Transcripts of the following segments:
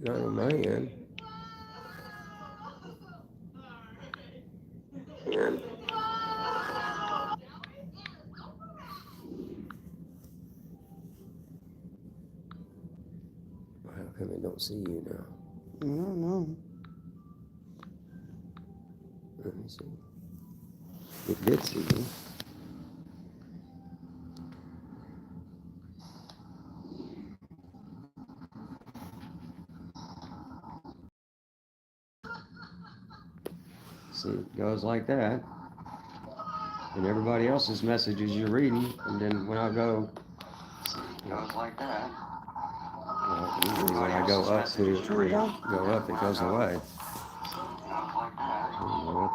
Not on my end. And how come I don't see you now? I don't know. Let me see. It did see you. See, it goes like that. And everybody else's messages you're reading, and then when I go, it goes like that. Usually when I go up it goes away. I don't know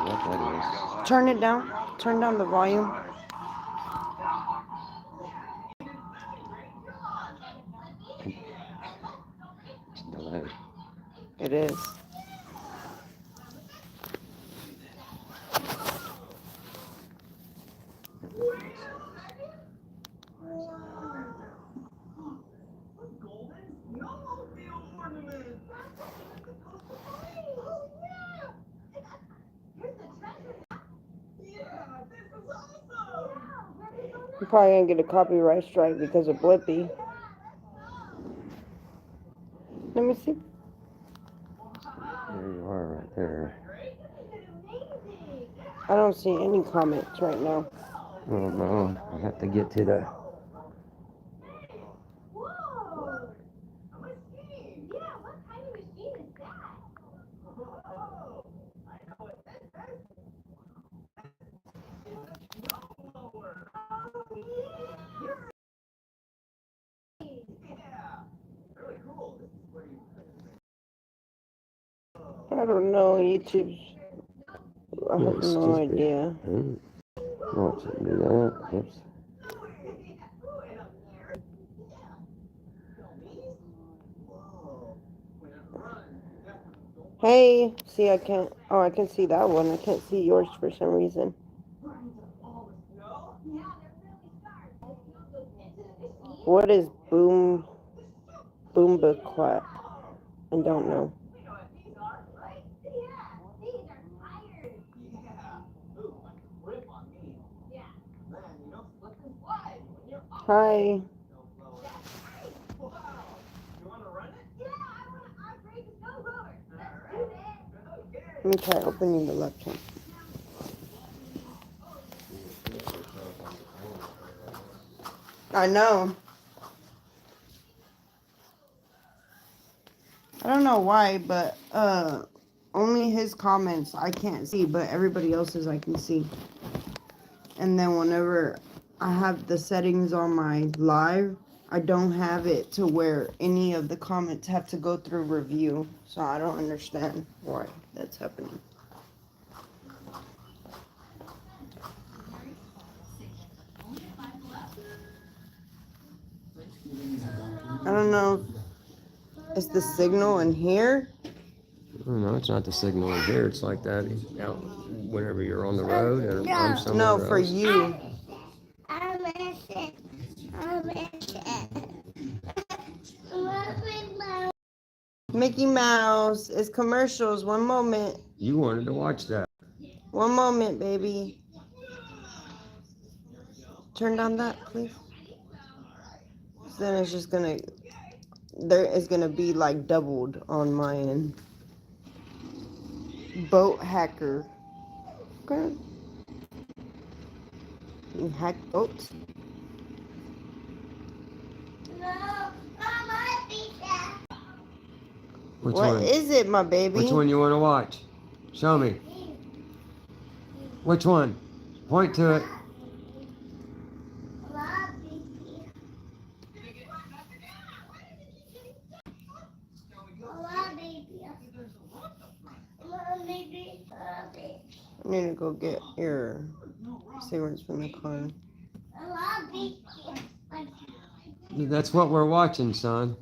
what that is. Turn it down. Turn down the volume. It's delayed. It is. You're probably gonna get a copyright strike because of Blippi. Let me see. There you are right there. I don't see any comments right now. Oh no, I have to get to the... I don't know. YouTube's. I have no idea. Oh, do that. Oops. Hey, see, I can't. Oh, I can see that one. I can't see yours for some reason. What is Boomba clap? I don't know. Hi. Let me try opening the left hand. I know. I don't know why, but only his comments I can't see, but everybody else's I can see. And then whenever I have the settings on my live, I don't have it to where any of the comments have to go through review. So I don't understand why that's happening. I don't know. Is the signal in here? No, it's not the signal in here. It's like that out whenever you're on the road and I'm somewhere else. No, for you. Mickey Mouse. It's commercials. One moment. You wanted to watch that. One moment, baby. Turn down that, please. Then it's just gonna... There is gonna be like doubled on my end. Boat hacker. Okay. You hack boats? Which What one? is it, my baby? Which one you want to watch? Show me. Which one? Point to it. I need to go get your cigarettes from the car. That's what we're watching, son.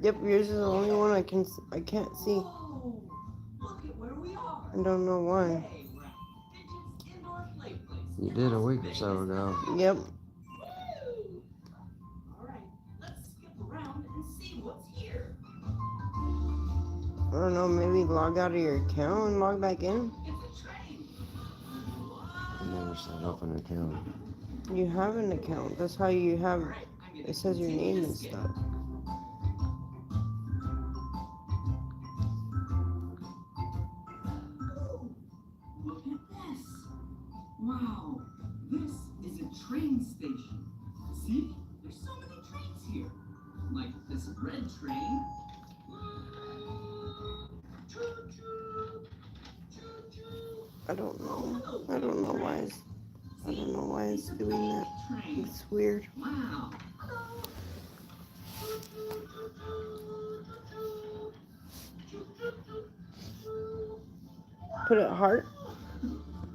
Yep, yours is the only one I can't see. I don't know why. You did a week or so ago. Yep. I don't know, maybe log out of your account and log back in? I never set up an account. You have an account. That's how you have, it says your name and stuff. Look at this. Wow, this is a train station. See, there's so many trains here. Like this red train. Choo-choo, choo-choo. I don't know. I don't know why it's doing that. It's weird. Wow. Put it heart. You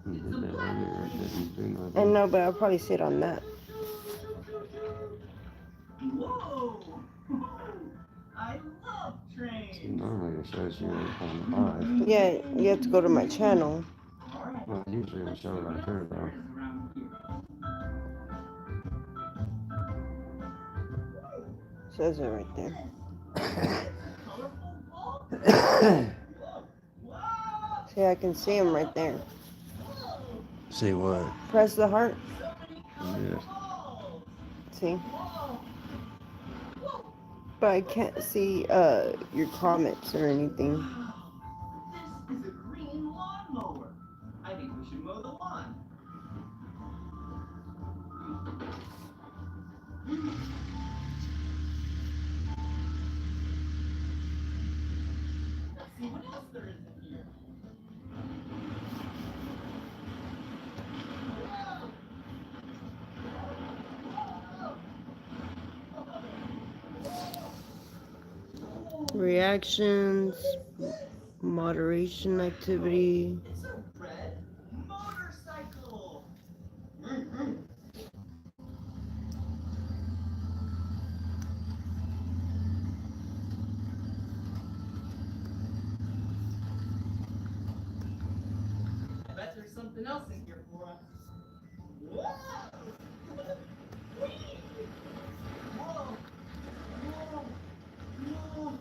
did that earlier. It didn't do nothing. I know, but I'll probably see it on that. Whoa! I love trains. See, normally it shows you on 5. Yeah, you have to go to my channel. Well, usually it'll show right there, though. Says it right there. See, I can see him right there. See what? Press the heart. Yeah. See? But I can't see your comments or anything. This is a green lawnmower. I think we should mow the lawn. Let's see what else there is in here. Reactions, moderation activity. It's a red motorcycle. I bet there's something else in here for us. Whoa! Whoa! Whoa! Whoa!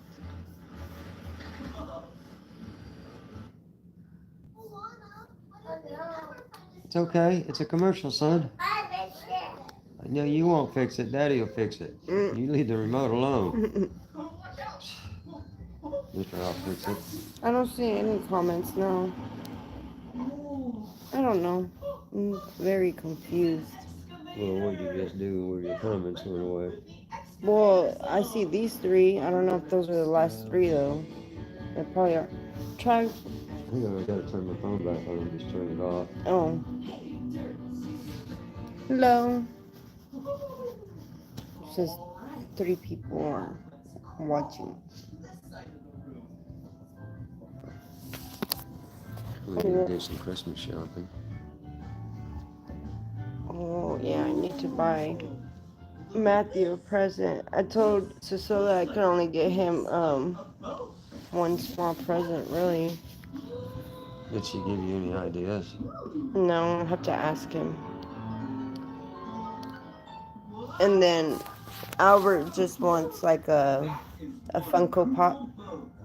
It's okay. It's a commercial, son. I know you won't fix it. Daddy will fix it. You leave the remote alone. Mr. I'll fix it. I don't see any comments, no. I don't know. I'm very confused. Well, what did you just do where your comments went away? Well, I see these 3. I don't know if those are the last 3, though. They probably are. Try. I think I gotta turn my phone back on and just turn it off. Oh. Hello. It says 3 people are watching. We need to do some Christmas shopping. Oh, yeah, I need to buy Matthew a present. I told Cecilia I could only get him one small present, really. Did she give you any ideas? No, I have to ask him. And then Albert just wants like a Funko Pop.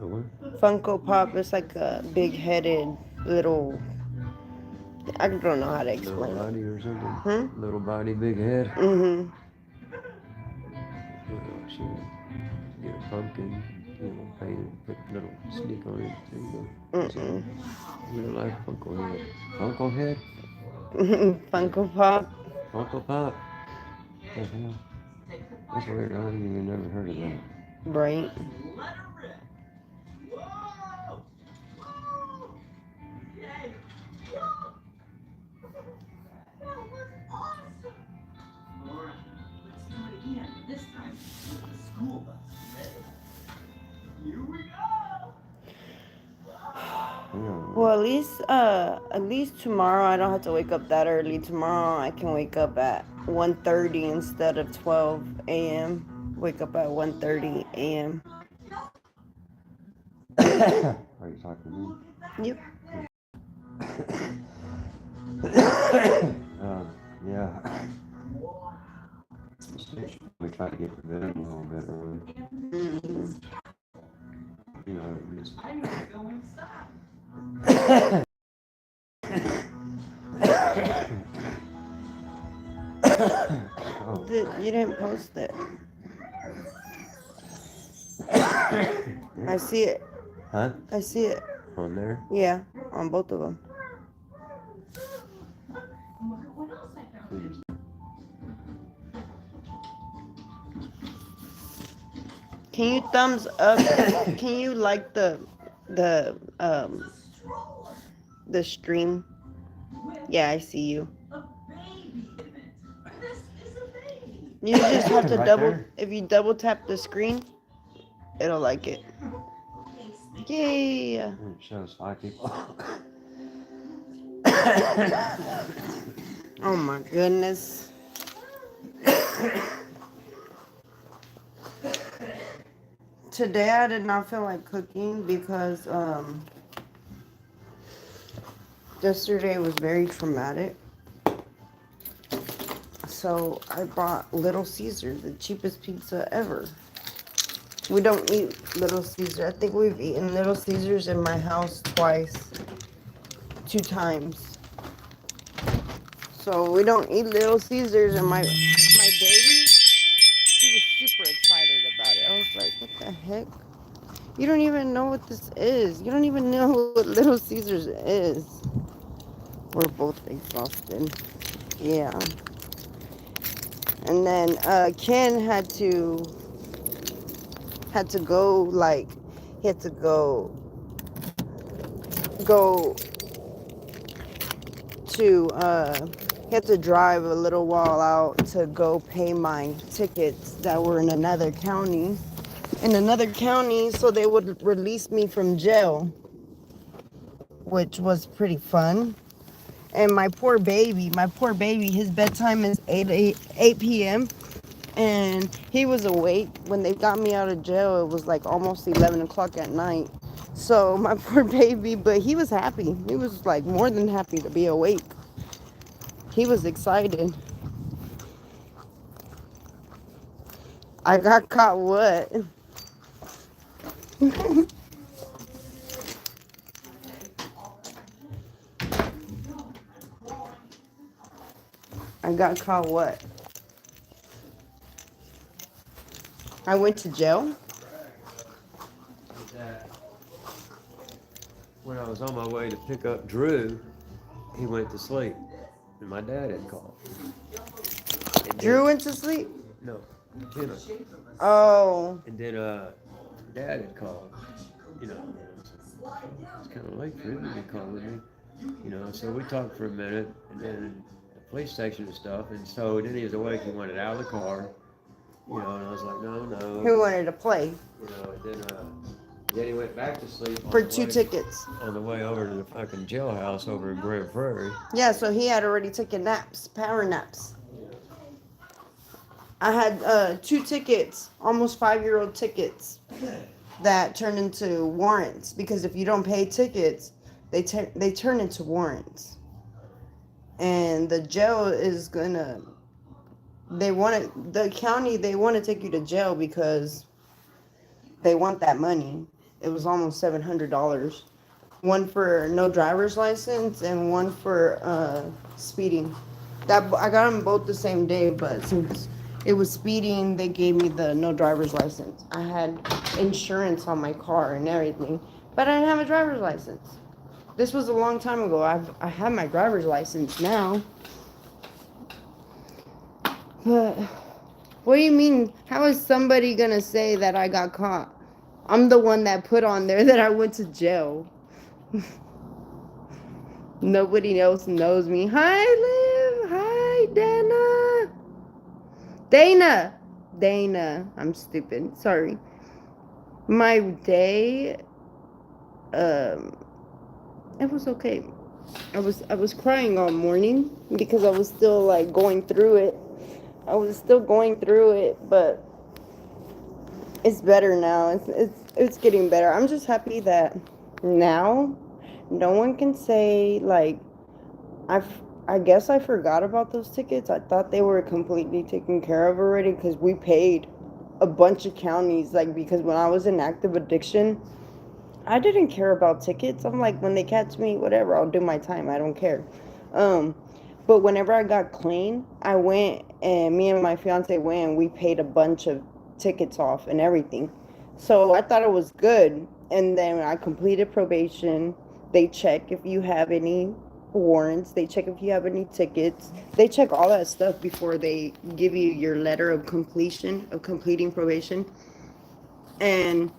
A what? Funko Pop is like a big-headed little. I don't know how to Little explain it. body or something? Little body, big head? Mhm. Should get a pumpkin, paint it, put a little stick on it. We don't like Funko head. Funko head? Funko Pop. Funko Pop? What the hell? That's weird. I haven't even never heard of that. Right. Let her rip. Whoa! Whoa! Yay! Whoa! That was awesome! Alright, let's do it again. This time with the school bus. Ready? Here we go! Well, at least tomorrow I don't have to wake up that early. Tomorrow I can wake up at 1:30 instead of 12 a.m. Wake up at 1:30 a.m. Are you talking to me? Yep. Yeah. We try to get to bed a little bit early. Mm-hmm. You know, just... Oh. You didn't post it. I see it. Huh? I see it. On there? Yeah, on both of them. Can you thumbs up? Can you like the stream? Yeah, I see you. You just have to Right double. there? If you double tap the screen, it'll like it. Yay! It shows 5 people. Oh my goodness. Today I did not feel like cooking because yesterday was very traumatic. So I bought Little Caesar, the cheapest pizza ever. We don't eat Little Caesar. I think we've eaten Little Caesars in my house twice. 2 times. So we don't eat Little Caesars, and my baby, she was super excited about it. I was like, what the heck? You don't even know what this is. You don't even know what Little Caesars is. We're both exhausted. Yeah. And then Ken had to go, like, he had to go to he had to drive a little while out to go pay my tickets that were in another county so they would release me from jail, which was pretty fun. And my poor baby, his bedtime is 8 p.m. and he was awake when they got me out of jail. It was like almost 11 o'clock at night. So my poor baby, but he was happy. He was like more than happy to be awake. He was excited. I got caught what? I got caught what? I went to jail? When I was on my way to pick up Drew, he went to sleep, and my dad had called. Drew went to sleep? No, Kenna. Oh. And then Dad had called. You know, it's kind of late for him to be calling me. You know, so we talked for a minute, and then the police station and stuff. And so then he was awake. He wanted out of the car. You know, and I was like, no. Who wanted to play? You know, and then he went back to sleep For 2 tickets. on the way over to the fucking jailhouse over in Grand Prairie. Yeah, so he had already taken naps, power naps. I had 2 tickets, almost 5-year-old tickets, that turned into warrants. Because if you don't pay tickets, they turn into warrants. And the jail is gonna, the county, they want to take you to jail because they want that money. It was almost $700. One for no driver's license and one for speeding. That I got them both the same day, but since it was speeding, they gave me the no driver's license. I had insurance on my car and everything, but I didn't have a driver's license. This was a long time ago. I have my driver's license now. But what do you mean? How is somebody gonna say that I got caught? I'm the one that put on there that I went to jail. Nobody else knows me. Hi, Liv. Hi, Dana. I'm stupid. Sorry. My day, it was okay. I was crying all morning because I was still like going through it. But it's better now. It's getting better. I'm just happy that Now, no one can say, like, I guess I forgot about those tickets. I thought they were completely taken care of already because we paid a bunch of counties. Like, because when I was in active addiction, I didn't care about tickets. I'm like, when they catch me, whatever, I'll do my time. I don't care. Um, but whenever I got clean, I went and me and my fiance went and we paid a bunch of tickets off and everything. So I thought it was good. And then I completed probation. They check if you have any warrants. They check if you have any tickets. They check all that stuff before they give you your letter of completion, of completing probation. And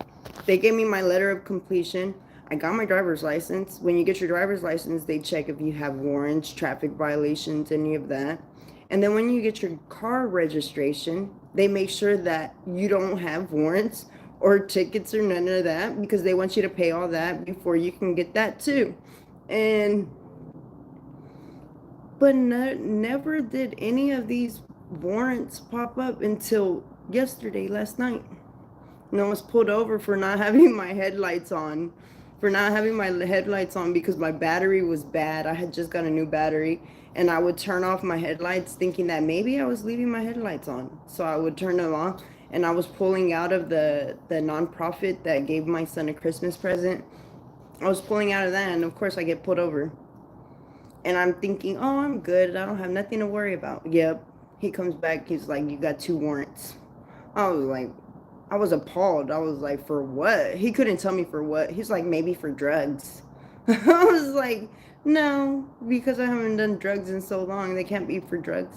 they gave me my letter of completion. I got my driver's license. When you get your driver's license, they check if you have warrants, traffic violations, any of that. And then when you get your car registration, they make sure that you don't have warrants or tickets or none of that because they want you to pay all that before you can get that too. And but never did any of these warrants pop up until yesterday, last night. And I was pulled over for not having my headlights on. For not having my headlights on because my battery was bad. I had just got a new battery. And I would turn off my headlights thinking that maybe I was leaving my headlights on. So I would turn them off. And I was pulling out of the nonprofit that gave my son a Christmas present. I was pulling out of that. And of course I get pulled over. And I'm thinking, oh, I'm good. I don't have nothing to worry about. Yep. He comes back. He's like, you got 2 warrants. I was like, I was appalled. I was like, for what? He couldn't tell me for what. He's like, maybe for drugs. I was like, no, because I haven't done drugs in so long. They can't be for drugs.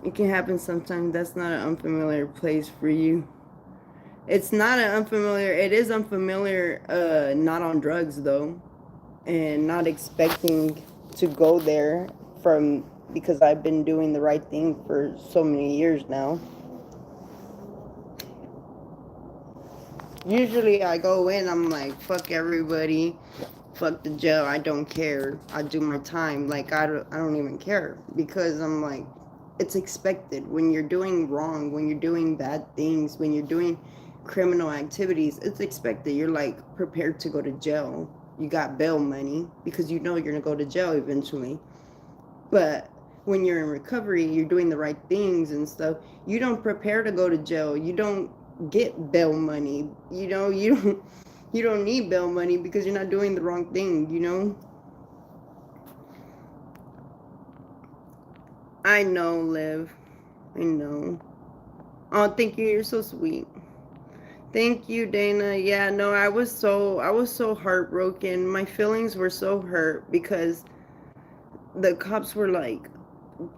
It can happen sometimes. That's not an unfamiliar place for you. It's not an unfamiliar. It is unfamiliar, not on drugs, though. And not expecting to go there because I've been doing the right thing for so many years now. Usually I go in, I'm like, fuck everybody, fuck the jail, I don't care. I do my time. Like, I don't even care because I'm like, it's expected. When you're doing wrong, when you're doing bad things, when you're doing criminal activities, it's expected. You're like prepared to go to jail. You got bail money because you know you're gonna go to jail eventually. But when you're in recovery, you're doing the right things and stuff. You don't prepare to go to jail. You don't get bail money. You don't need bail money because you're not doing the wrong thing, you know? I know, Liv. I know. Oh, thank you. You're so sweet. Thank you, Dana. Yeah, no, I was so heartbroken. My feelings were so hurt because the cops were like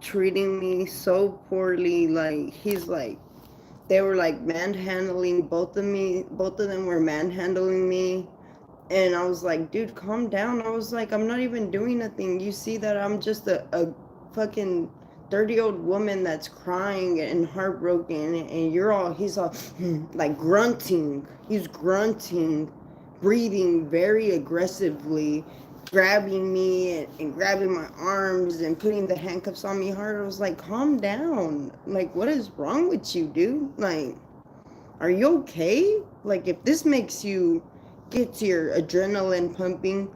treating me so poorly. Like, they were like manhandling both of them were manhandling me. And I was like, dude, calm down. I was like, I'm not even doing nothing. You see that I'm just a fucking 30-year-old woman that's crying and heartbroken, and he's all like grunting. He's grunting, breathing very aggressively, grabbing me and grabbing my arms and putting the handcuffs on me hard. I was like, calm down. Like, what is wrong with you, dude? Like, are you okay? Like, if this makes you get your adrenaline pumping,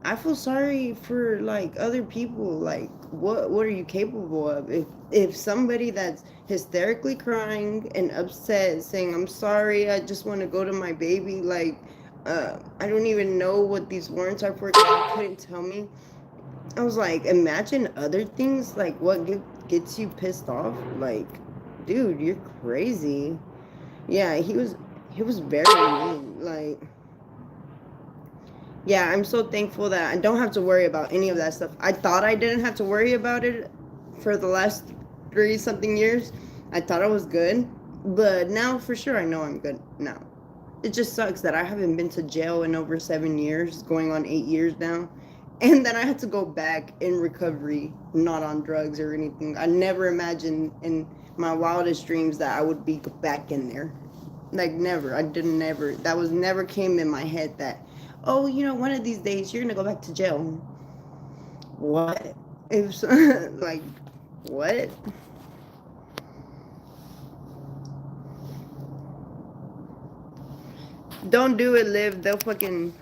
I feel sorry for like other people. Like, what are you capable of? If somebody that's hysterically crying and upset saying, I'm sorry, I just want to go to my baby, like, I don't even know what these warrants are for, I couldn't tell me. I was like, imagine other things, like what gets you pissed off. Like, dude, you're crazy. Yeah, he was very mean. Like, yeah, I'm so thankful that I don't have to worry about any of that stuff. I thought I didn't have to worry about it for the last 30-something years. I thought I was good, but now for sure I know I'm good now. It just sucks that I haven't been to jail in over 7 years, going on 8 years now, and then I had to go back in recovery, not on drugs or anything. I never imagined in my wildest dreams that I would be back in there. Like, never. That was never came in my head that, oh, one of these days you're gonna go back to jail. What? Like, what? Don't do it, Liv. They'll fucking.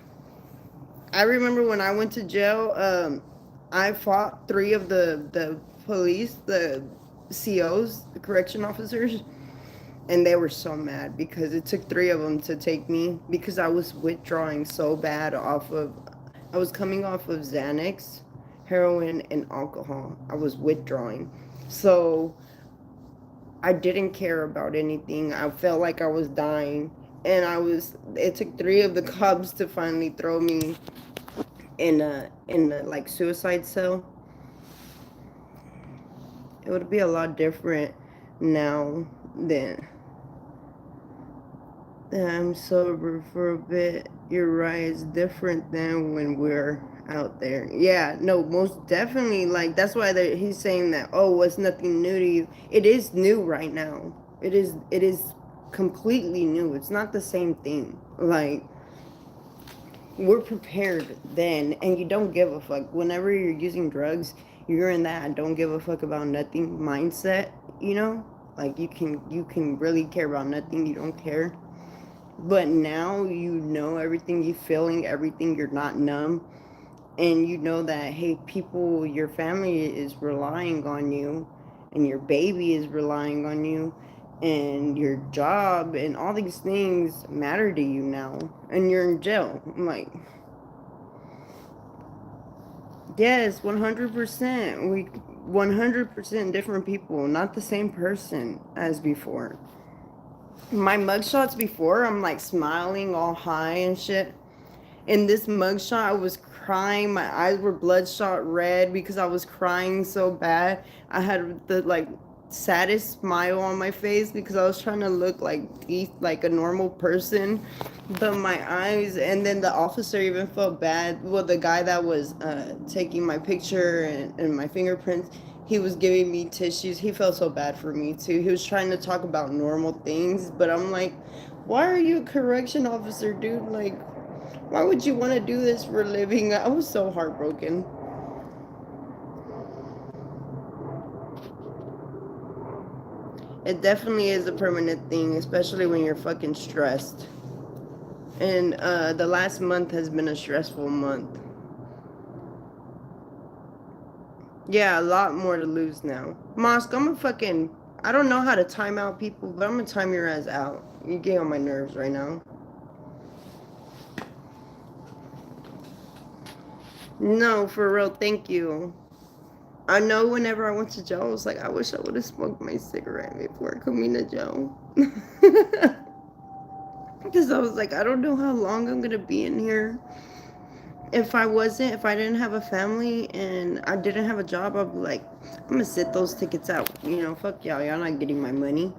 I remember when I went to jail. I fought 3 of the police, the COs, the correction officers, and they were so mad because it took 3 of them to take me because I was withdrawing so bad off of. I was coming off of Xanax, heroin, and alcohol. I was withdrawing, so I didn't care about anything. I felt like I was dying, and it took 3 of the cops to finally throw me in a like suicide cell. It would be a lot different now than I'm sober for a bit. You're right, it's different than when we're out there. Yeah, no, most definitely. Like, that's why he's saying that, oh, it's nothing new to you. It is new right now. It is completely new. It's not the same thing. Like, we're prepared then, and you don't give a fuck. Whenever you're using drugs, you're in that don't give a fuck about nothing mindset, you know? Like, you can really care about nothing, you don't care. But now you know everything, you feeling everything, you're not numb. And you know that, hey, people, your family is relying on you, and your baby is relying on you, and your job, and all these things matter to you now. And you're in jail. I'm like, yes, 100%. 100% different people, not the same person as before. My mugshots before, I'm like smiling all high and shit. In this mugshot, I was crying. My eyes were bloodshot red because I was crying so bad. I had the like saddest smile on my face because I was trying to look like a normal person. But my eyes, and then the officer even felt bad. Well, the guy that was taking my picture and my fingerprints, he was giving me tissues. He felt so bad for me too. He was trying to talk about normal things, but I'm like, why are you a correction officer, dude? Like, why would you want to do this for a living? I was so heartbroken. It definitely is a permanent thing, especially when you're fucking stressed. And the last month has been a stressful month. Yeah, a lot more to lose now. Mosque, I don't know how to time out people, but I'm gonna time your ass out. You get on my nerves right now. No, for real, thank you. I know whenever I went to jail, I was like, I wish I would have smoked my cigarette before coming to jail. Because I was like, I don't know how long I'm going to be in here. If I didn't have a family and I didn't have a job, I'd be like, I'm going to sit those tickets out. You know, fuck y'all not getting my money.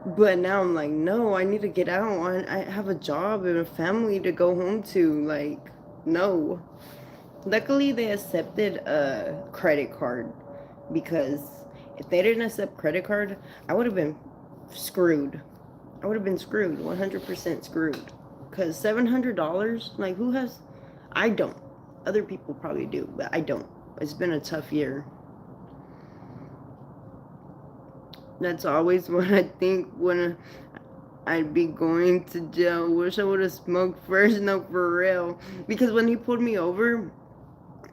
But now I'm like, no, I need to get out. I have a job and a family to go home to. Like, no. Luckily, they accepted a credit card because if they didn't accept credit card, I would have been screwed. I would have been screwed, 100% screwed. Because $700, like, who has? I don't. Other people probably do, but I don't. It's been a tough year. That's always what I think when I'd be going to jail. Wish I would have smoked first. No, for real. Because when he pulled me over,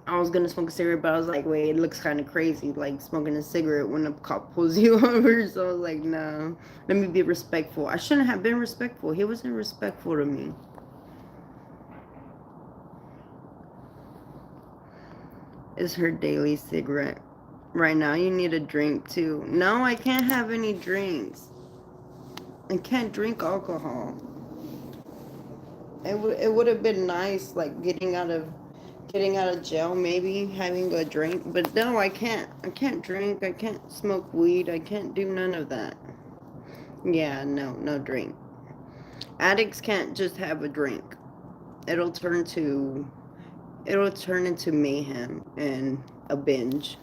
I was gonna smoke a cigarette, but I was like, wait, it looks kind of crazy, like smoking a cigarette when a cop pulls you over. So I was like, no, let me be respectful. I shouldn't have been respectful. He wasn't respectful to me. It's her daily cigarette. Right now, you need a drink too. No, I can't have any drinks. I can't drink alcohol. It would have been nice, like getting out of jail, maybe having a drink, but no, I can't drink, I can't smoke weed, I can't do none of that. Yeah, no drink. Addicts can't just have a drink. It'll turn into mayhem and a binge.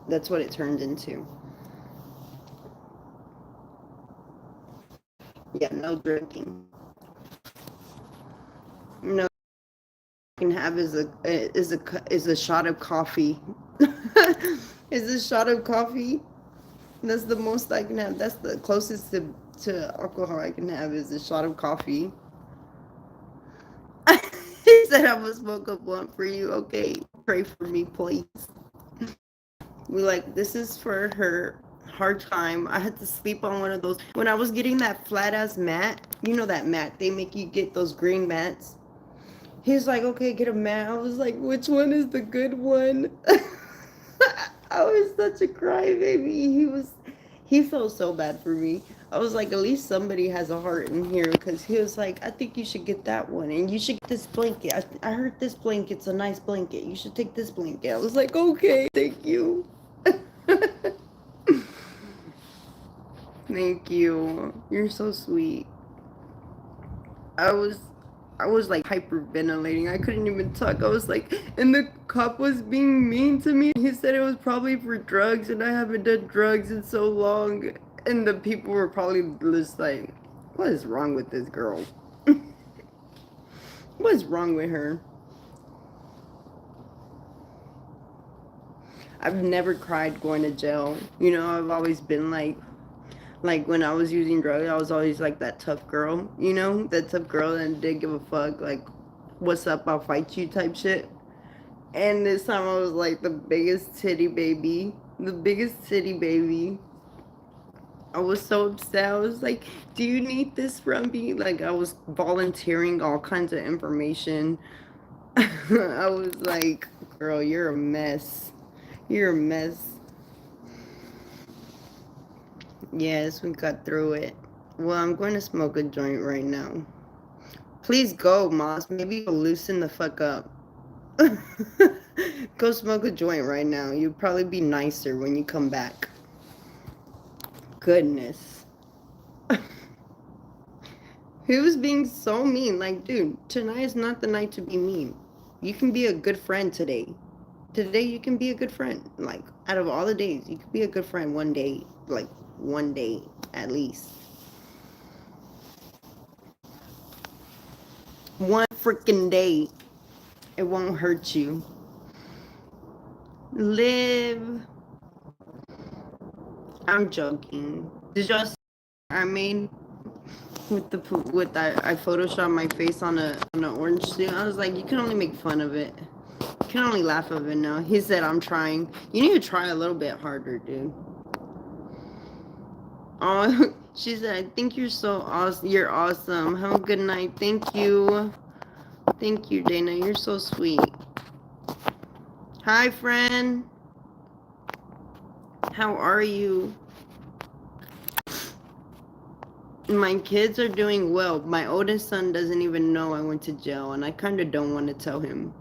That's what it turns into. Yeah, no drinking. No, can have is a shot of coffee. Is a shot of coffee. That's the most I can have. That's the closest to alcohol I can have is a shot of coffee. said I'm gonna smoke a blunt for you. Okay, pray for me, please. We like, this is for her hard time. I had to sleep on one of those. When I was getting that flat ass mat, you know that mat, they make you get those green mats. He's like, okay, get a mat. I was like, which one is the good one? I was such a crybaby. He felt so bad for me. I was like, at least somebody has a heart in here, because he was like, I think you should get that one, and you should get this blanket. I heard this blanket's a nice blanket. You should take this blanket. I was like, okay, thank you. Thank you. You're so sweet. I was like hyperventilating. I couldn't even talk. I was like, and the cop was being mean to me. He said it was probably for drugs, and I haven't done drugs in so long. And the people were probably just like, what is wrong with this girl? What's wrong with her? I've never cried going to jail. You know, I've always been like when I was using drugs, I was always like that tough girl, you know, that tough girl that didn't give a fuck, like, what's up, I'll fight you type shit. And this time I was like the biggest titty baby. The biggest titty baby. I was so upset. I was like, do you need this from me? Like, I was volunteering all kinds of information. I was like, girl, you're a mess. You're a mess. Yes, we got through it. Well, I'm going to smoke a joint right now. Please go, Moss. Maybe you'll loosen the fuck up. Go smoke a joint right now. You'll probably be nicer when you come back. Goodness. He was being so mean. Like, dude, tonight is not the night to be mean. You can be a good friend today. Today you can be a good friend. Like, out of all the days, you could be a good friend one day. Like, one day at least. One freaking day. It won't hurt you. Live. I'm joking. Did y'all see I made I photoshopped my face on an orange suit? I was like, you can only make fun of it. You can only laugh of it now. He said, I'm trying. You need to try a little bit harder, dude. Oh, she said, I think you're so awesome. You're awesome. Have a good night. Thank you. Thank you, Dana. You're so sweet. Hi, friend. How are you? My kids are doing well. My oldest son doesn't even know I went to jail, and I kind of don't want to tell him.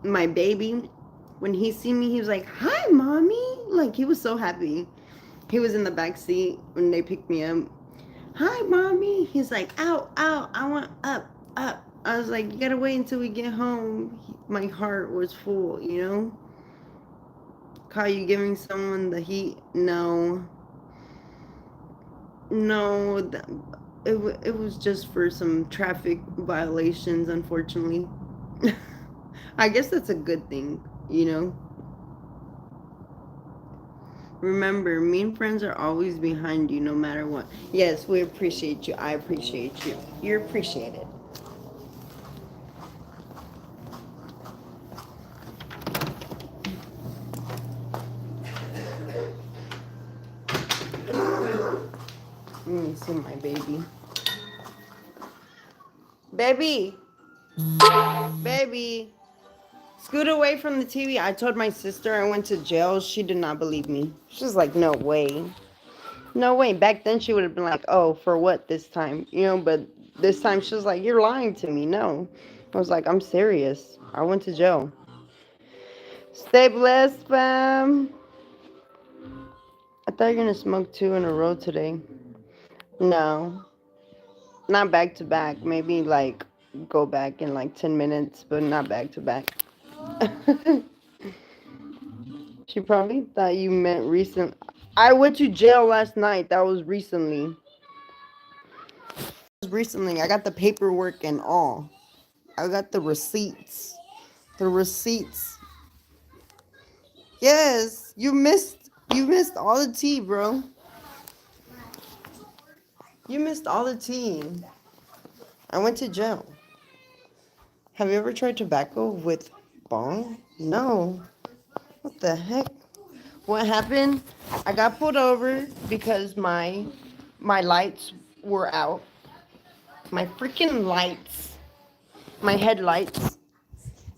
My baby, when he see me, he was like, hi, mommy. Like, he was so happy. He was in the back seat when they picked me up. Hi, mommy. He's like, ow, ow, I want up, up. I was like, you gotta wait until we get home. My heart was full, you know? Call you giving someone the heat? No. No, it was just for some traffic violations, unfortunately. I guess that's a good thing, you know? Remember, mean friends are always behind you no matter what. Yes, we appreciate you. I appreciate you. You're appreciated. Let me see my baby. Baby! Baby! Scoot away from the TV. I told my sister I went to jail. She did not believe me. She's like, no way. No way. Back then she would have been like, oh, for what this time? You know, but this time she was like, you're lying to me. No. I was like, I'm serious. I went to jail. Stay blessed, fam. I thought you were going to smoke 2 in a row today. No. Not back to back. Maybe like go back in like 10 minutes, but not back to back. She probably thought you meant recent. I went to jail last night. That was recently. I got the paperwork and all. I got the receipts. The receipts. Yes, you missed all the tea, bro. You missed all the tea. I went to jail. Have you ever tried tobacco with bong? No. What the heck? What happened? I got pulled over because my lights were out. My freaking lights. My headlights.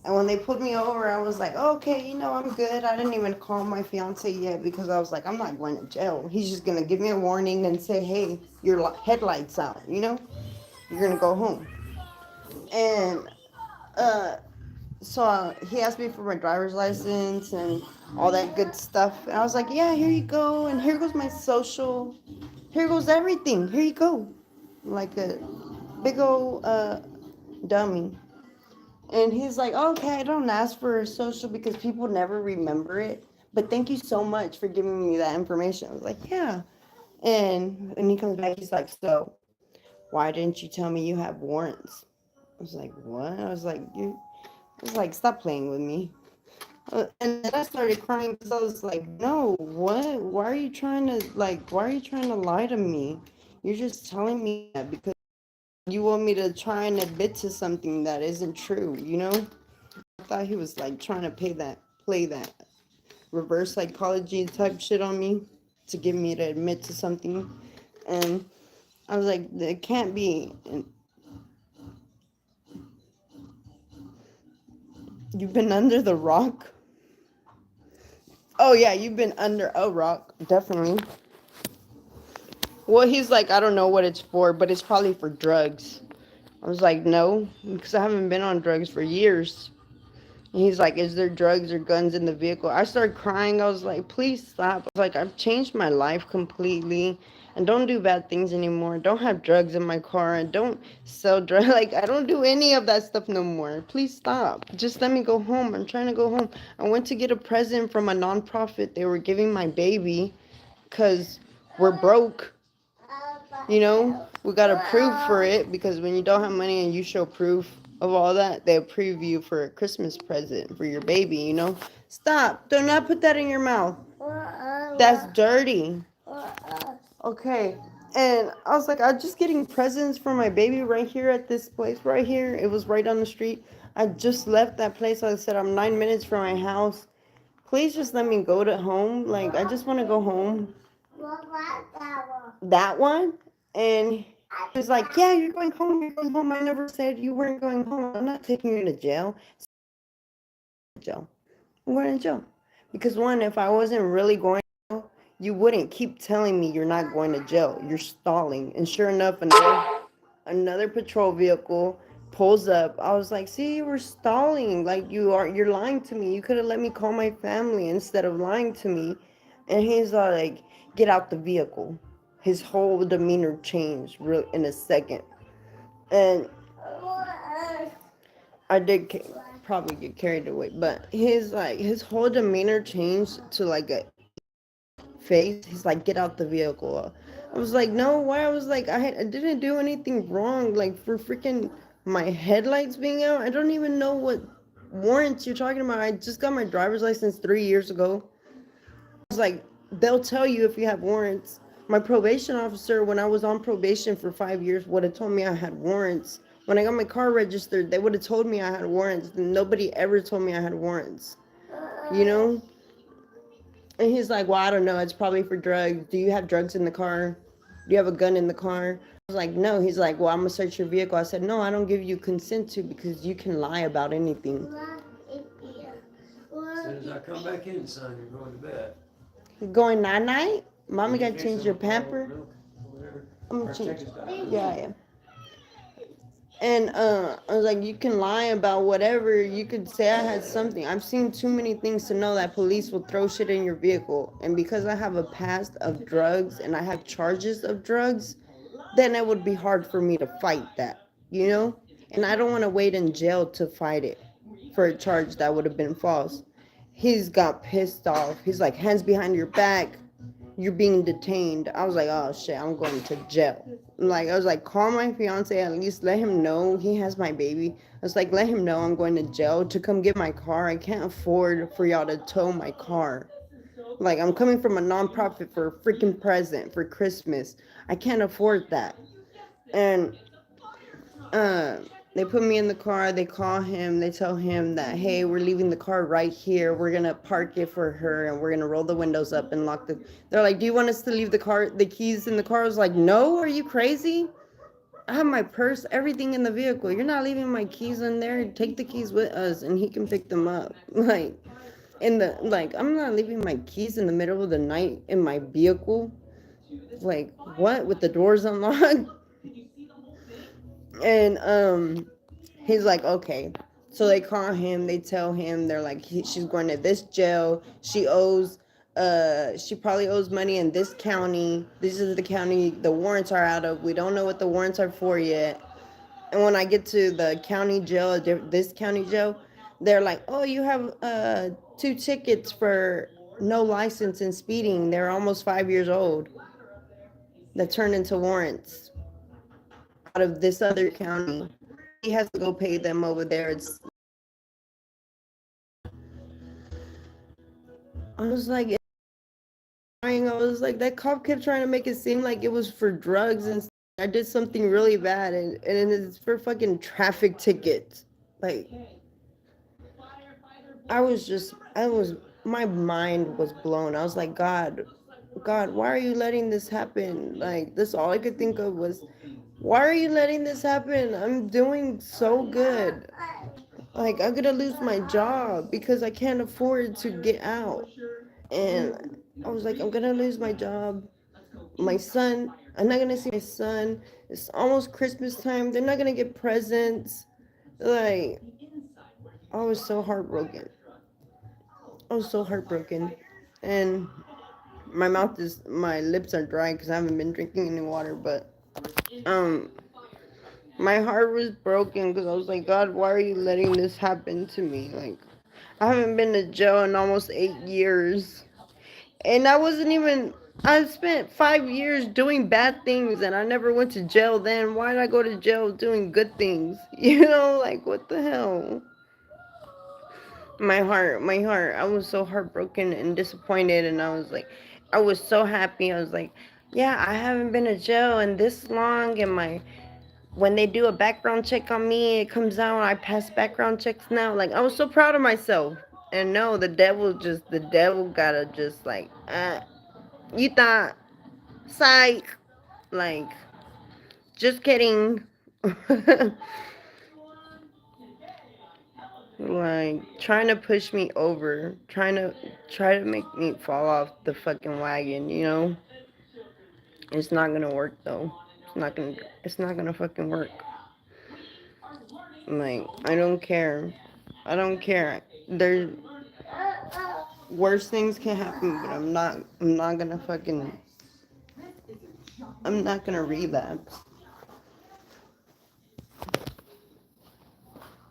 And when they pulled me over, I was like, okay, I'm good. I didn't even call my fiance yet because I was like, I'm not going to jail. He's just going to give me a warning and say, hey, your headlights out, You're going to go home. And so he asked me for my driver's license and all that good stuff. And I was like, yeah, here you go. And here goes my social. Here goes everything. Here you go. Like a big old dummy. And he's like, okay, I don't ask for a social because people never remember it. But thank you so much for giving me that information. I was like, yeah. And he comes back, he's like, so why didn't you tell me you have warrants? I was like, what? I was like, stop playing with me. And then I started crying because I was like, no, what? Why are you trying to lie to me? You're just telling me that because you want me to try and admit to something that isn't true, I thought he was like trying to play that reverse psychology type shit on me to get me to admit to something. And I was like, it can't be. And you've been under the rock? Oh yeah, you've been under a rock, definitely. Well, he's like, I don't know what it's for, but it's probably for drugs. I was like, no, because I haven't been on drugs for years. And he's like, is there drugs or guns in the vehicle? I started crying. I was like, please stop. I was like, I've changed my life completely and don't do bad things anymore. Don't have drugs in my car and don't sell drugs. Like, I don't do any of that stuff no more. Please stop. Just let me go home. I'm trying to go home. I went to get a present from a nonprofit. They were giving my baby because we're broke. We got to prove for it because when you don't have money and you show proof of all that, they approve you for a Christmas present for your baby. Stop. Do not put that in your mouth. That's dirty. Okay. And I was like, I'm just getting presents for my baby right here at this place right here. It was right on the street. I just left that place. I said, I'm 9 minutes from my house. Please just let me go to home. Like, I just want to go home. That one? And he was like, yeah, you're going home. You're going home. I never said you weren't going home. I'm not taking you to jail. I'm going to jail. Because one, if I wasn't really going to jail, you wouldn't keep telling me you're not going to jail. You're stalling. And sure enough, another patrol vehicle pulls up. I was like, see, you were stalling. Like, you're lying to me. You could have let me call my family instead of lying to me. And he's like, get out the vehicle. His whole demeanor changed in a second. And I did probably get carried away, but his whole demeanor changed to like a face. He's like, get out the vehicle. I was like, no, why? I was like, I didn't do anything wrong. Like, for freaking my headlights being out, I don't even know what warrants you're talking about. I just got my driver's license 3 years ago. I was like, they'll tell you if you have warrants. My probation officer, when I was on probation for 5 years, would have told me I had warrants. When I got my car registered, they would have told me I had warrants. Nobody ever told me I had warrants. And he's like, well, I don't know. It's probably for drugs. Do you have drugs in the car? Do you have a gun in the car? I was like, no. He's like, well, I'm going to search your vehicle. I said, no, I don't give you consent to because you can lie about anything. As soon as I come back in, son, you're going to bed. You're going night-night? Mommy got to change your pamper. I'm going to change. Yeah, yeah. And I was like, you can lie about whatever. You could say I had something. I've seen too many things to know that police will throw shit in your vehicle. And because I have a past of drugs and I have charges of drugs, then it would be hard for me to fight that, And I don't want to wait in jail to fight it for a charge that would have been false. He's got pissed off. He's like, hands behind your back. You're being detained. I was like, oh shit, I'm going to jail. I was like, call my fiance, at least let him know he has my baby. I was like, let him know I'm going to jail to come get my car. I can't afford for y'all to tow my car. Like, I'm coming from a nonprofit for a freaking present for Christmas. I can't afford that. And uh, they put me in the car. They call him. They tell him that, hey, we're leaving the car right here. We're gonna park it for her, and we're gonna roll the windows up and lock the. They're like, do you want us to leave the keys in the car? I was like, no. Are you crazy? I have my purse, everything in the vehicle. You're not leaving my keys in there. Take the keys with us, and he can pick them up. I'm not leaving my keys in the middle of the night in my vehicle. Like, what? With the doors unlocked? And he's like, okay. So they call him. They tell him they're like, she's going to this jail. She probably owes money in this county. This is the county the warrants are out of. We don't know what the warrants are for yet. And when I get to the county jail, this county jail, they're like, oh, you have 2 tickets for no license and speeding. They're almost 5 years old. That turned into warrants out of this other county. He has to go pay them over there. I was like, that cop kept trying to make it seem like it was for drugs and stuff. I did something really bad, and it's for fucking traffic tickets. Like, my mind was blown. I was like, God, why are you letting this happen? Like, this, all I could think of was, why are you letting this happen? I'm doing so good. Like, I'm gonna lose my job because I can't afford to get out. And I was like, I'm gonna lose my job. My son, I'm not gonna see my son. It's almost Christmas time. They're not gonna get presents. Like, I was so heartbroken. And my lips are dry because I haven't been drinking any water, but my heart was broken because I was like, God, why are you letting this happen to me? Like, I haven't been to jail in almost 8 years. And I spent 5 years doing bad things and I never went to jail then. Why did I go to jail doing good things? Like, what the hell? My heart, I was so heartbroken and disappointed, and I was so happy. I was like, yeah, I haven't been to jail in this long, and when they do a background check on me, it comes out I pass background checks now. Like, I was so proud of myself. And no, the devil gotta just like, you thought, psych, like, just kidding. Like, trying to push me over, try to make me fall off the fucking wagon. It's not gonna work though. It's not gonna fucking work. Like, I don't care. There's worse things can happen, but I'm not gonna relapse.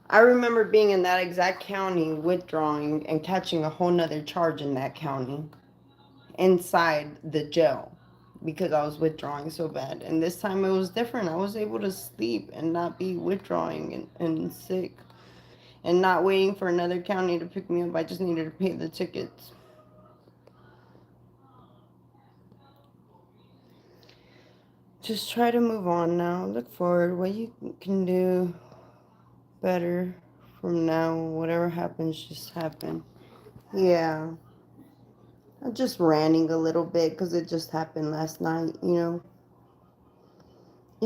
I remember being in that exact county, withdrawing and catching a whole nother charge in that county inside the jail because I was withdrawing so bad. And this time it was different. I was able to sleep and not be withdrawing and sick and not waiting for another county to pick me up. I just needed to pay the tickets. Just try to move on now. Look forward. What you can do better from now. Whatever happens, just happen. Yeah. I'm just ranting a little bit because it just happened last night, You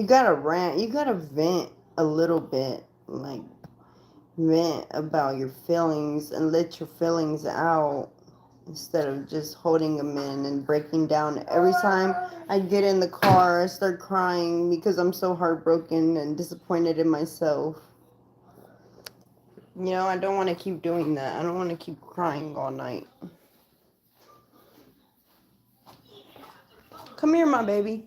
gotta rant. You gotta vent a little bit. Like, vent about your feelings and let your feelings out instead of just holding them in and breaking down. Every time I get in the car, I start crying because I'm so heartbroken and disappointed in myself. I don't want to keep doing that. I don't want to keep crying all night. Come here, my baby.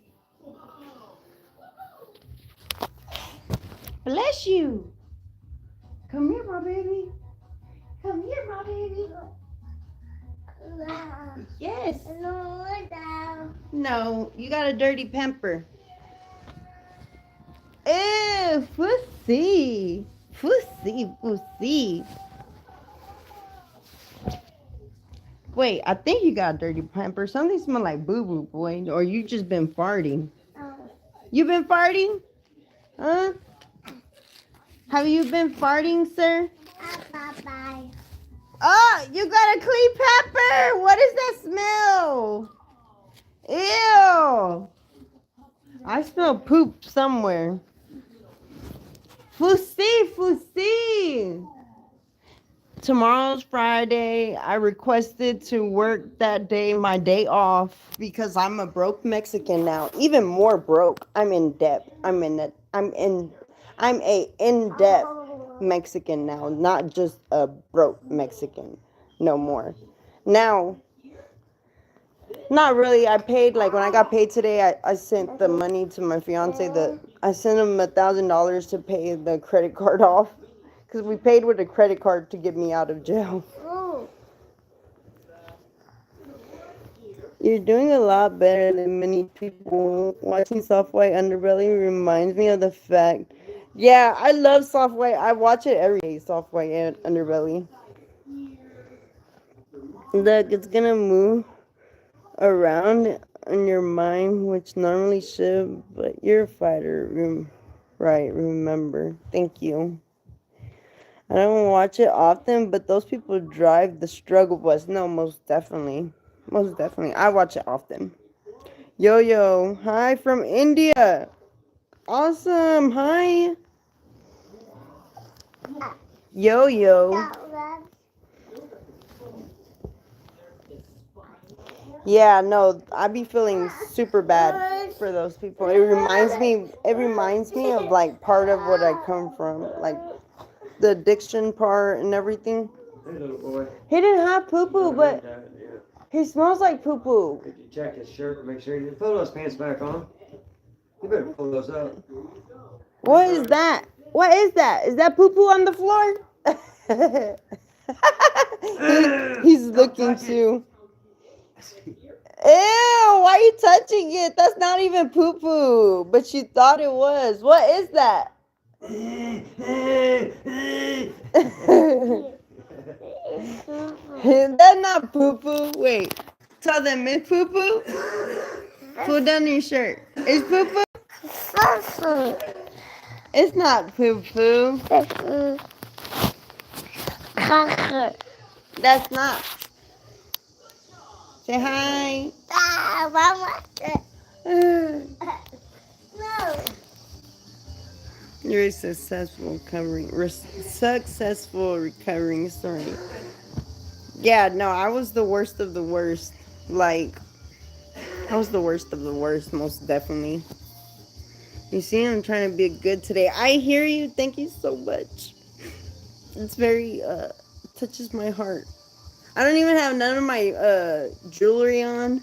Bless you. Come here, my baby. Come here, my baby. Yes. No, you got a dirty pamper. Ew, pussy. Pussy. Wait, I think you got a dirty pamper. Something smell like boo-boo, boy. Or you just been farting. You been farting? Huh? Have you been farting, sir? Bye. Oh, you got a clean pepper. What is that smell? Ew. I smell poop somewhere. Fusi. Tomorrow's Friday. I requested to work that day, my day off, because I'm a broke Mexican now. Even more broke. I'm in debt. I'm a in-debt Mexican now, not just a broke Mexican no more. Now, not really. I paid, like when I got paid today, I sent the money to my fiance. I sent him $1,000 to pay the credit card off, because we paid with a credit card to get me out of jail. You're doing a lot better than many people. Watching Soft White Underbelly reminds me of the fact. Yeah, I love Soft White. I watch it every day, Soft White and Underbelly. Look, it's gonna move around in your mind, which normally should, but you're a fighter. Right, remember. Thank you. I don't watch it often, but those people drive the struggle bus. No, most definitely. Most definitely. I watch it often. Yo, hi from India. Awesome. Hi. Yo. Yeah, no, I be feeling super bad for those people. It reminds me of like part of what I come from, like the addiction part and everything. Hey, little boy. He didn't have poo-poo, but he smells like poo-poo. Did you check his shirt to make sure you pull those pants back on? You better pull those up. What is that? What is that? Is that poo-poo on the floor? He's looking too. Ew, why are you touching it? That's not even poo-poo. But you thought it was. What is that? That's not poo-poo. Wait. Tell them it's poo-poo. Pull down your shirt. It's poo-poo? It's not poo-poo. That's not. Say hi. No. You're a successful recovering story. Yeah, no, I was the worst of the worst. Like, I was the worst of the worst, most definitely. You see, I'm trying to be good today. I hear you. Thank you so much. It's very, touches my heart. I don't even have none of my, jewelry on.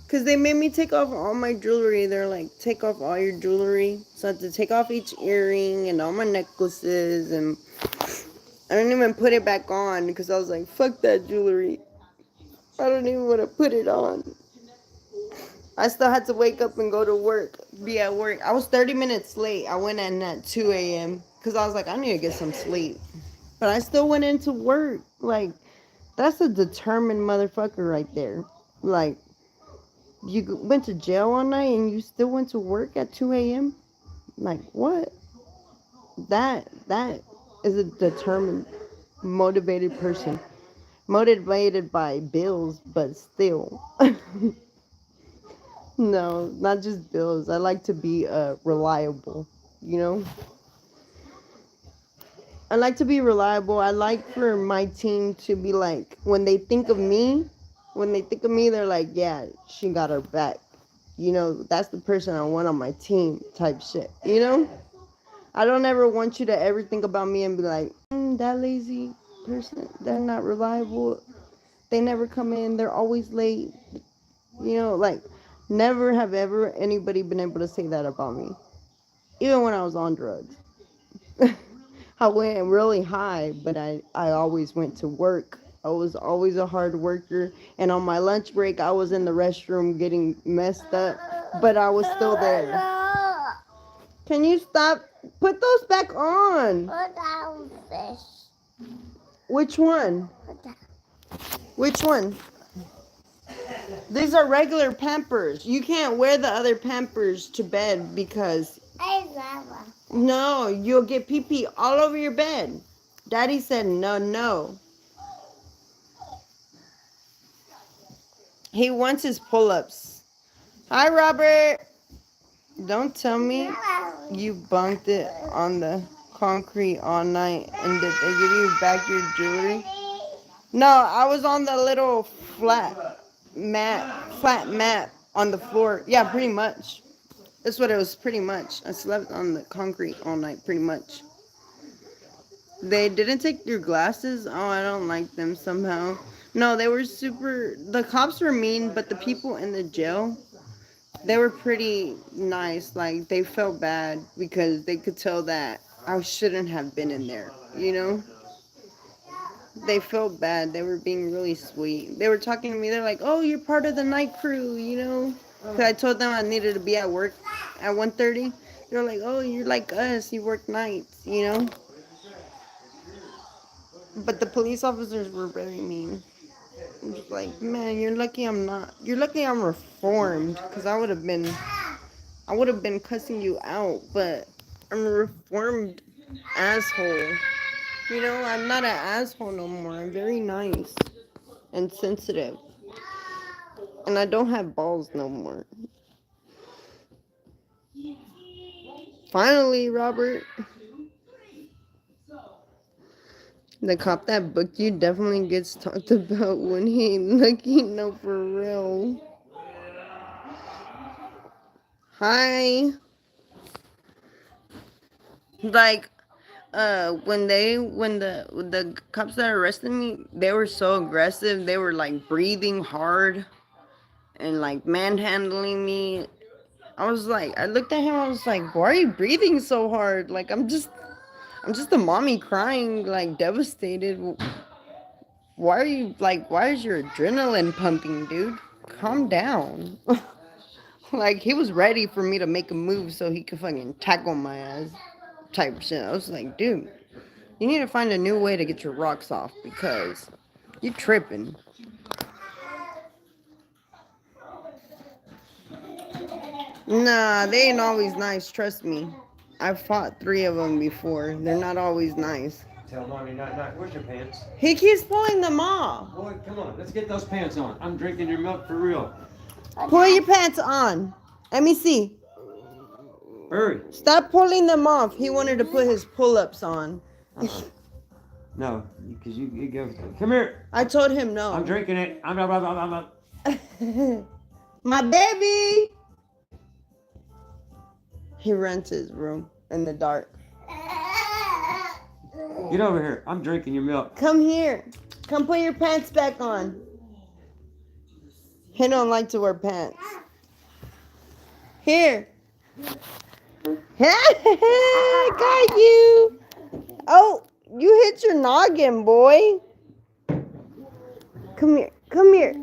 Because they made me take off all my jewelry. They're like, take off all your jewelry. So I had to take off each earring and all my necklaces. And I didn't even put it back on because I was like, fuck that jewelry. I don't even want to put it on. I still had to wake up and go to work, be at work. I was 30 minutes late. I went in at 2 a.m. because I was like, I need to get some sleep. But I still went into work. Like, that's a determined motherfucker right there. Like, you went to jail all night and you still went to work at 2 a.m.? Like, what? That is a determined, motivated person. Motivated by bills, but still. No, not just bills. I like to be reliable, you know? I like to be reliable. I like for my team to be like, when they think of me, they're like, yeah, she got her back. You know, that's the person I want on my team type shit, you know? I don't ever want you to ever think about me and be like, that lazy person, they're not reliable. They never come in. They're always late. You know, like, never have ever anybody been able to say that about me. Even when I was on drugs. I went really high, but I always went to work. I was always a hard worker. And on my lunch break, I was in the restroom getting messed up, but I was still there. Can you stop? Put those back on. Put down fish. Which one? Put down. Which one? These are regular Pampers. You can't wear the other Pampers to bed because... Hey, Mama. No, you'll get pee-pee all over your bed. Daddy said no, no. He wants his pull-ups. Hi, Robert. Don't tell me you bunked it on the concrete all night and did they give you back your jewelry? No, I was on the little flat mat on the floor. Yeah, pretty much. That's what it was, pretty much. I slept on the concrete all night, pretty much. They didn't take your glasses? Oh, I don't like them somehow. No, they were super... The cops were mean, but the people in the jail, they were pretty nice. Like, they felt bad because they could tell that I shouldn't have been in there, you know? They felt bad. They were being really sweet. They were talking to me. They're like, oh, you're part of the night crew, you know? Because I told them I needed to be at work at 1:30. They're like, oh, you're like us. You work nights, you know? But the police officers were very mean. I'm just like, man, you're lucky I'm not. You're lucky I'm reformed. Because I would have been cussing you out. But I'm a reformed asshole. You know, I'm not an asshole no more. I'm very nice and sensitive. And I don't have balls no more. Finally, Robert. The cop that booked you definitely gets talked about when he ain't looking. No, for real. Hi. Like, when the cops that arrested me, they were so aggressive. They were like breathing hard and like manhandling me. I was like, I looked at him. I was like, why are you breathing so hard? Like, I'm just a mommy crying, like devastated. Why is your adrenaline pumping, dude? Calm down. Like, he was ready for me to make a move so he could fucking tackle my ass type shit. I was like, dude, you need to find a new way to get your rocks off because you're tripping. Nah, they ain't always nice, trust me. I've fought 3 of them before. They're not always nice. Tell mommy not. Where's your pants? He keeps pulling them off. Boy, come on. Let's get those pants on. I'm drinking your milk for real. Pull your pants on. Let me see. Hurry. Stop pulling them off. He wanted to put his pull-ups on. No, because you go. Come here. I told him no. I'm drinking it. I'm not. My baby. He runs his room in the dark. Get over here. I'm drinking your milk. Come here. Come put your pants back on. He don't like to wear pants. Here. Got you. Oh, you hit your noggin, boy. Come here. Come here.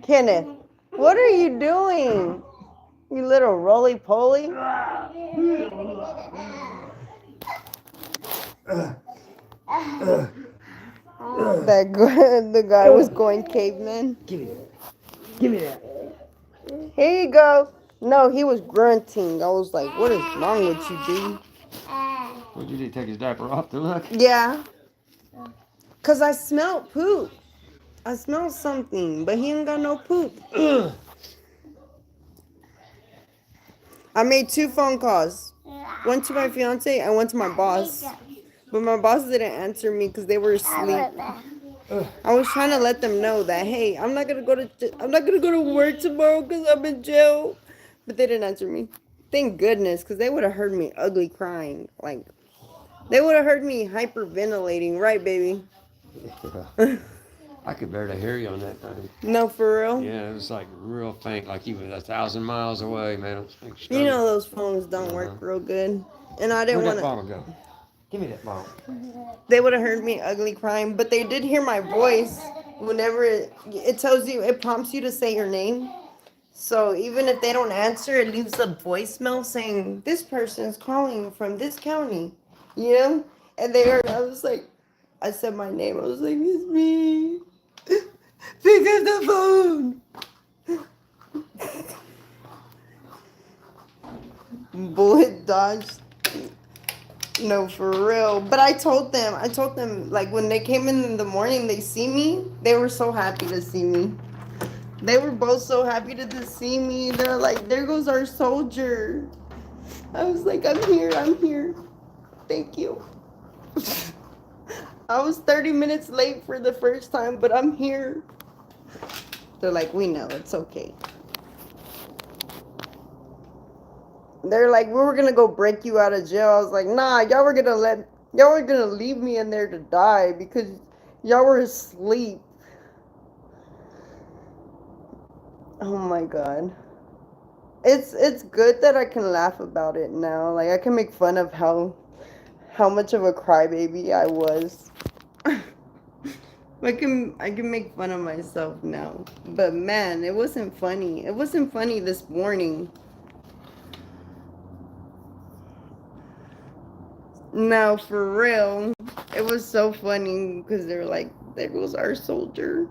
Kenneth, what are you doing? You little roly-poly. The guy was going caveman. Give me that. Give me that. Here you go. No, he was grunting. I was like, what is wrong with you, dude? What'd you do? Take his diaper off to look? Yeah. Because I smelled poop. I smelled something, but he ain't got no poop. I made 2 phone calls. One to my fiance and one to my boss. But my boss didn't answer me because they were asleep. I was trying to let them know that, hey, I'm not gonna go to work tomorrow because I'm in jail. But they didn't answer me. Thank goodness, because they would have heard me ugly crying. Like, they would have heard me hyperventilating, right, baby? I could barely hear you on that thing. No, for real? Yeah, it was like real faint, like you was 1,000 miles away, man. It was like You know those phones don't work real good. And I didn't Where'd want that to... bottle go? Give me that bottle. They would have heard me ugly crying, but they did hear my voice. Whenever it tells you, it prompts you to say your name. So even if they don't answer, it leaves a voicemail saying, this person's calling from this county, you know? And they heard, I was like, I said my name. I was like, it's me. Pick up the phone. Bullet dodged. No, for real. But I told them, like when they came in the morning, they see me. They were so happy to see me. They were both so happy to see me. They're like, there goes our soldier. I was like, I'm here, I'm here. Thank you. I was 30 minutes late for the first time, but I'm here. They're like, we know, it's okay. They're like, we were gonna go break you out of jail. I was like, nah, y'all were gonna leave me in there to die because y'all were asleep. Oh my god. It's good that I can laugh about it now. Like I can make fun of how much of a crybaby I was. I can make fun of myself now. But man, it wasn't funny. It wasn't funny this morning. No, for real. It was so funny because they were like, there goes our soldier.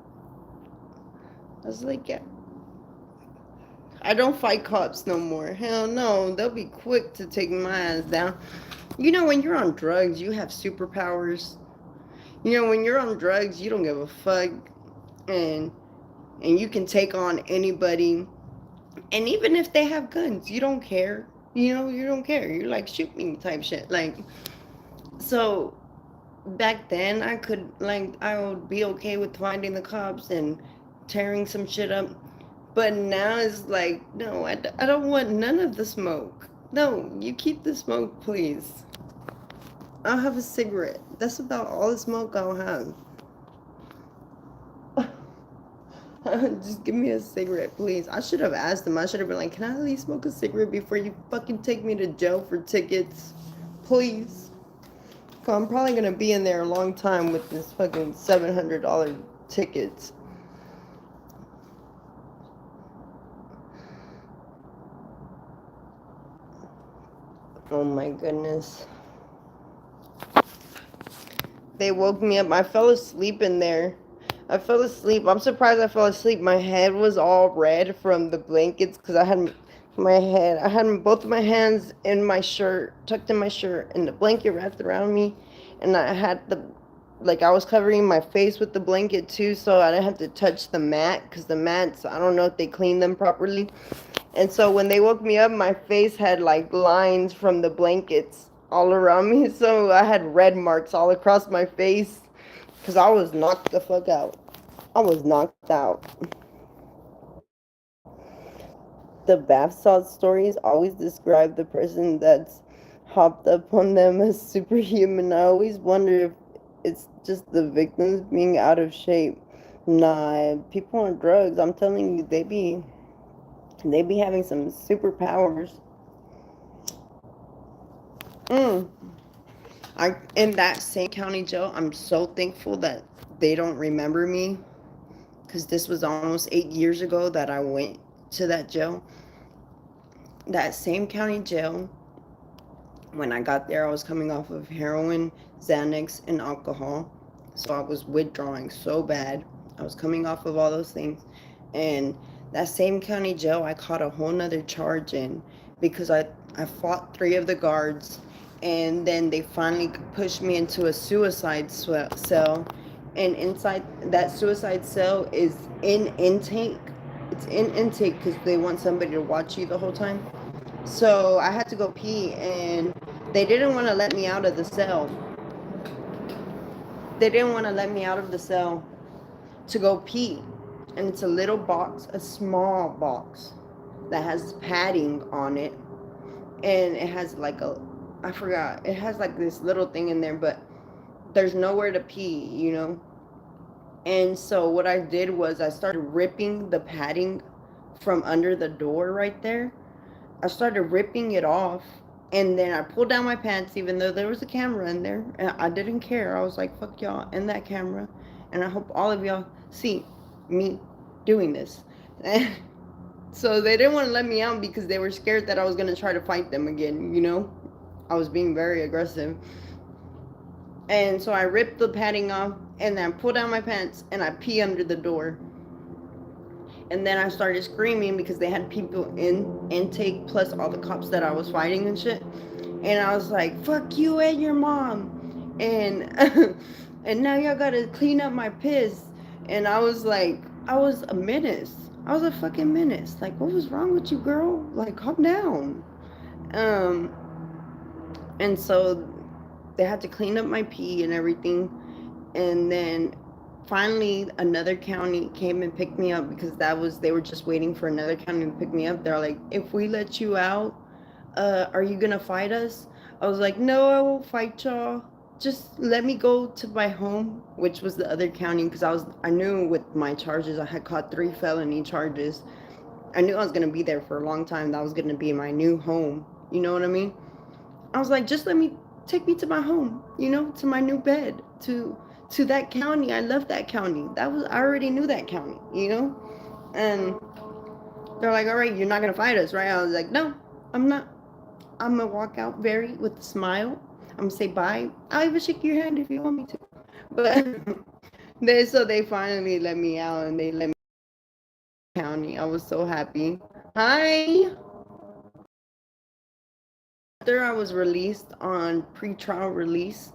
I was like, yeah. I don't fight cops no more. Hell no. They'll be quick to take my ass down. You know, when you're on drugs, you have superpowers. You know, when you're on drugs, you don't give a fuck. And you can take on anybody. And even if they have guns, you don't care. You know, you don't care. You're like, shoot me type shit. Like, so back then I would be okay with finding the cops and tearing some shit up. But now it's like, no, I don't want none of the smoke. No, you keep the smoke, please. I'll have a cigarette. That's about all the smoke I'll have. Just give me a cigarette, please. I should have asked them. I should have been like, can I at least smoke a cigarette before you fucking take me to jail for tickets? Please. I'm probably going to be in there a long time with this fucking $700 tickets. Oh my goodness. They woke me up. I fell asleep in there. I fell asleep. I'm surprised I fell asleep. My head was all red from the blankets because I had both of my hands in my shirt, tucked in my shirt, and the blanket wrapped around me. And I had I was covering my face with the blanket too, so I didn't have to touch the mat because the mats, I don't know if they cleaned them properly. And so when they woke me up, my face had like lines from the blankets all around me. So I had red marks all across my face because I was knocked the fuck out. I was knocked out. The bath salt stories always describe the person that's hopped up on them as superhuman. I always wonder if it's just the victims being out of shape. Nah, people on drugs, I'm telling you, they be having some superpowers. In that same county jail, I'm so thankful that they don't remember me, because this was almost 8 years ago that I went to that jail. That same county jail, when I got there, I was coming off of heroin, Xanax, and alcohol. So I was withdrawing so bad. I was coming off of all those things. And that same county jail, I caught a whole nother charge in because I fought 3 of the guards. And then they finally pushed me into a suicide cell. And inside that suicide cell is in intake. It's in intake because they want somebody to watch you the whole time. So I had to go pee, and they didn't want to let me out of the cell. They didn't want to let me out of the cell to go pee. And it's a little box, a small box that has padding on it. And it has it has like this little thing in there, but there's nowhere to pee, you know? And so what I did was I started ripping the padding from under the door right there. I started ripping it off, and then I pulled down my pants, even though there was a camera in there, and I didn't care. I was like, fuck y'all and that camera, and I hope all of y'all see me doing this. So they didn't want to let me out because they were scared that I was going to try to fight them again, you know? I was being very aggressive. And so I ripped the padding off, and then I pulled down my pants, and I pee under the door. And then I started screaming because they had people in intake plus all the cops that I was fighting and shit. And I was like, fuck you and your mom. And and now y'all gotta clean up my piss. And I was like, I was a menace. I was a fucking menace. Like, what was wrong with you, girl? Like, calm down. Um, and so they had to clean up my pee and everything. And then finally another county came and picked me up because they were just waiting for another county to pick me up. They're like, if we let you out, are you gonna fight us? I was like, no, I won't fight y'all. Just let me go to my home, which was the other county, because I knew with my charges, I had caught 3 felony charges. I knew I was gonna be there for a long time. That was gonna be my new home. You know what I mean? I was like, just take me to my home. You know, to my new bed, to that county. I love that county. I already knew that county. You know, and they're like, all right, you're not gonna fight us, right? I was like, no, I'm not. I'm gonna walk out with a smile. I'm gonna say bye. I'll even shake your hand if you want me to. But they finally let me out and they let me county. I was so happy. Hi. After I was released on pre-trial release,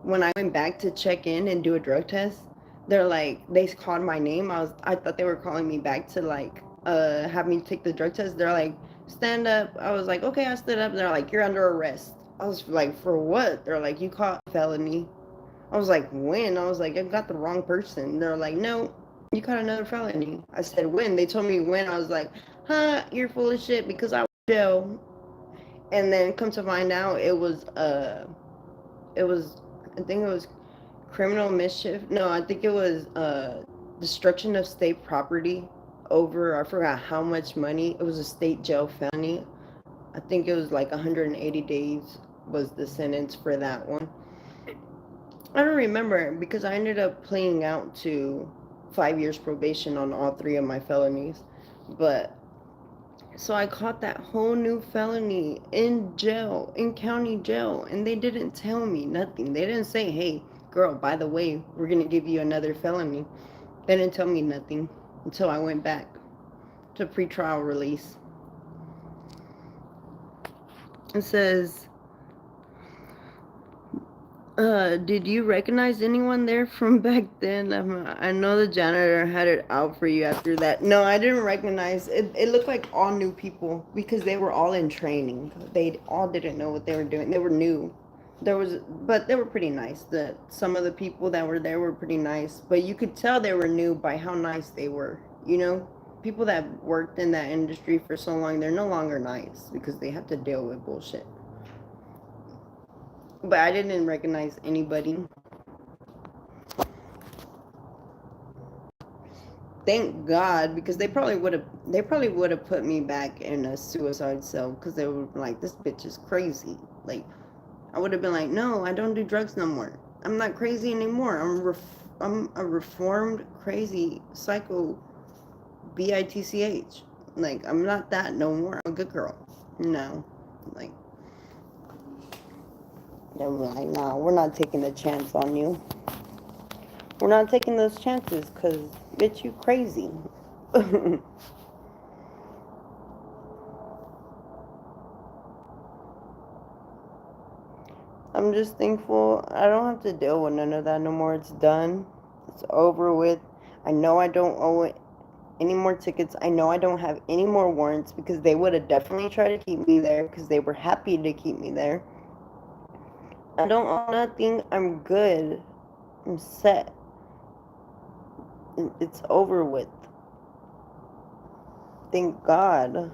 when I went back to check in and do a drug test, they called my name. I thought they were calling me back to have me take the drug test. They're like, stand up. I was like, okay, I stood up. They're like, you're under arrest. I was like, for what? They're like, you caught felony. I was like, when? I was like, I got the wrong person. They're like, no, you caught another felony. I said, when? They told me when. I was like, huh, you're full of shit because I was in jail. And then come to find out I think it was criminal mischief. No, I think it was destruction of state property over, I forgot how much money. It was a state jail felony. I think it was like 180 days was the sentence for that one. I don't remember because I ended up playing out to 5 years probation on all 3 of my felonies. But so I caught that whole new felony in jail, in county jail, and they didn't tell me nothing. They didn't say, hey, girl, by the way, we're going to give you another felony. They didn't tell me nothing until I went back to pretrial release. It says, did you recognize anyone there from back then? I know the janitor had it out for you after that. No, I didn't recognize it. It looked like all new people because they were all in training. They all didn't know what they were doing. They were new. But they were pretty nice. Some of the people that were there were pretty nice, but you could tell they were new by how nice they were. You know, people that worked in that industry for so long, they're no longer nice because they have to deal with bullshit. But I didn't recognize anybody. Thank God, because they probably would have put me back in a suicide cell because they were like, this bitch is crazy. Like, I would have been like, no, I don't do drugs no more. I'm not crazy anymore. I'm a reformed, crazy, psycho, bitch. Like, I'm not that no more. I'm a good girl. No, like, they were like, nah, we're not taking a chance on you. We're not taking those chances because, bitch, you crazy. I'm just thankful I don't have to deal with none of that no more. It's done. It's over with. I know I don't owe it any more tickets. I know I don't have any more warrants because they would have definitely tried to keep me there because they were happy to keep me there. I don't owe nothing. I'm good. I'm set. It's over with. Thank God.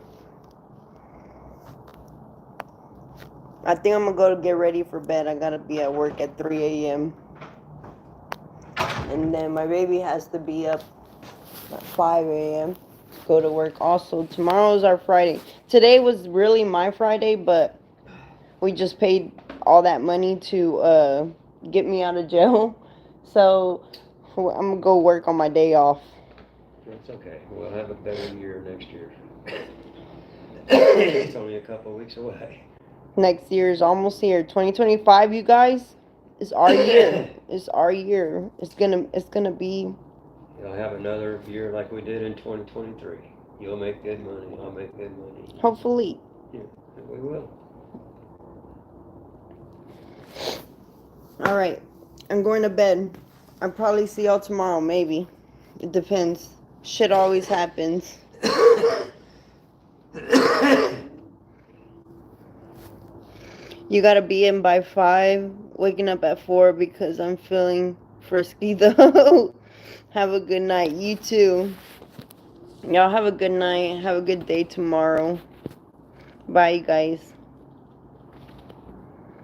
I think I'm gonna go to get ready for bed. I gotta be at work at 3 a.m. And then my baby has to be up at 5 a.m. to go to work. Also, tomorrow's our Friday. Today was really my Friday, but we just paid all that money to get me out of jail. So I'm gonna go work on my day off. That's okay. We'll have a better year next year. It's only a couple of weeks away. Next year is almost here. 2025, you guys, is our year. It's our year. It's gonna be. You'll have another year like we did in 2023. You'll make good money. I'll make good money. Hopefully. Yeah, we will. Alright. I'm going to bed. I'll probably see y'all tomorrow, maybe. It depends. Shit always happens. You gotta be in by 5. Waking up at 4 because I'm feeling frisky though. Have a good night. You too. Y'all have a good night. Have a good day tomorrow. Bye, you guys.